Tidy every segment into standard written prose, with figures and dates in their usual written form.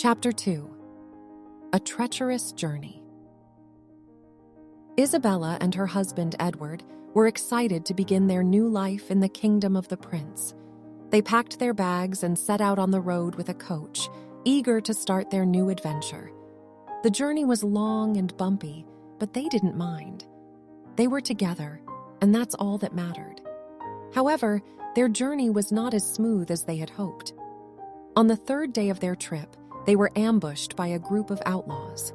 Chapter 2. A Treacherous Journey. Isabella and her husband Edward were excited to begin their new life in the kingdom of the prince. They packed their bags and set out on the road with a coach, eager to start their new adventure. The journey was long and bumpy, but they didn't mind. They were together, and that's all that mattered. However, their journey was not as smooth as they had hoped. On the third day of their trip, they were ambushed by a group of outlaws.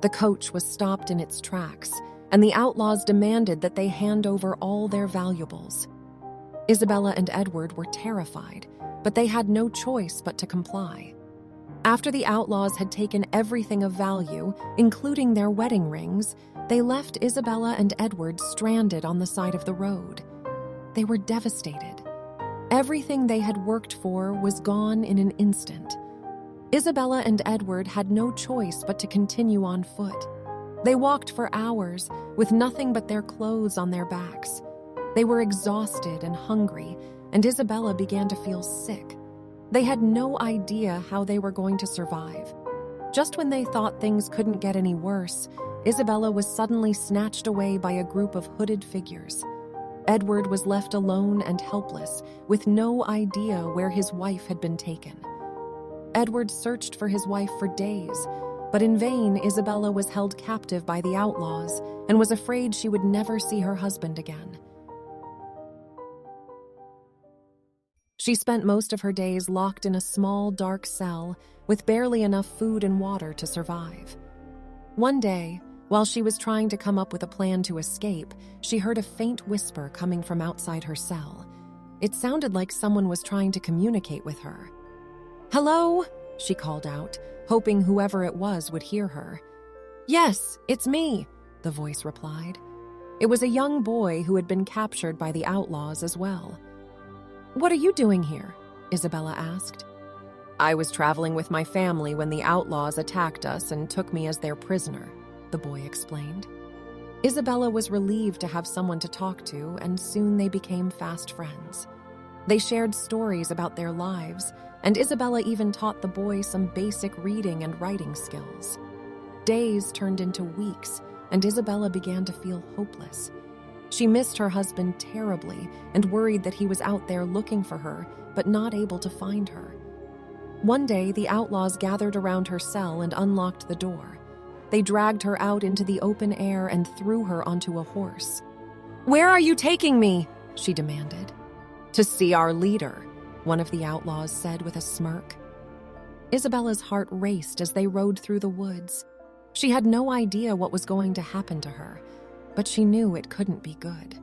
The coach was stopped in its tracks, and the outlaws demanded that they hand over all their valuables. Isabella and Edward were terrified, but they had no choice but to comply. After the outlaws had taken everything of value, including their wedding rings, they left Isabella and Edward stranded on the side of the road. They were devastated. Everything they had worked for was gone in an instant. Isabella and Edward had no choice but to continue on foot. They walked for hours with nothing but their clothes on their backs. They were exhausted and hungry, and Isabella began to feel sick. They had no idea how they were going to survive. Just when they thought things couldn't get any worse, Isabella was suddenly snatched away by a group of hooded figures. Edward was left alone and helpless, with no idea where his wife had been taken. Edward searched for his wife for days, but in vain Isabella was held captive by the outlaws and was afraid she would never see her husband again. She spent most of her days locked in a small, dark cell with barely enough food and water to survive. One day, while she was trying to come up with a plan to escape, she heard a faint whisper coming from outside her cell. It sounded like someone was trying to communicate with her. "Hello?" she called out, hoping whoever it was would hear her. "Yes, it's me," the voice replied. It was a young boy who had been captured by the outlaws as well. "What are you doing here?" Isabella asked. "I was traveling with my family when the outlaws attacked us and took me as their prisoner," the boy explained. Isabella was relieved to have someone to talk to, and soon they became fast friends. They shared stories about their lives, and Isabella even taught the boy some basic reading and writing skills. Days turned into weeks, and Isabella began to feel hopeless. She missed her husband terribly and worried that he was out there looking for her, but not able to find her. One day, the outlaws gathered around her cell and unlocked the door. They dragged her out into the open air and threw her onto a horse. "Where are you taking me?" she demanded. "To see our leader," one of the outlaws said with a smirk. Isabella's heart raced as they rode through the woods. She had no idea what was going to happen to her, but she knew it couldn't be good.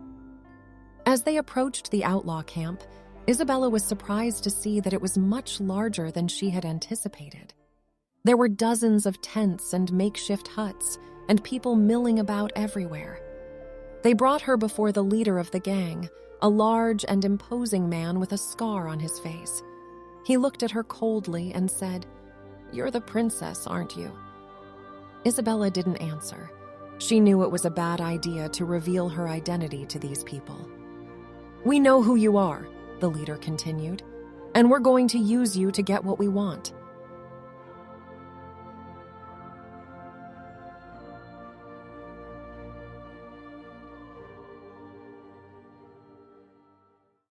As they approached the outlaw camp, Isabella was surprised to see that it was much larger than she had anticipated. There were dozens of tents and makeshift huts, and people milling about everywhere. They brought her before the leader of the gang, a large and imposing man with a scar on his face. He looked at her coldly and said, "You're the princess, aren't you?" Isabella didn't answer. She knew it was a bad idea to reveal her identity to these people. "We know who you are," the leader continued, "and we're going to use you to get what we want.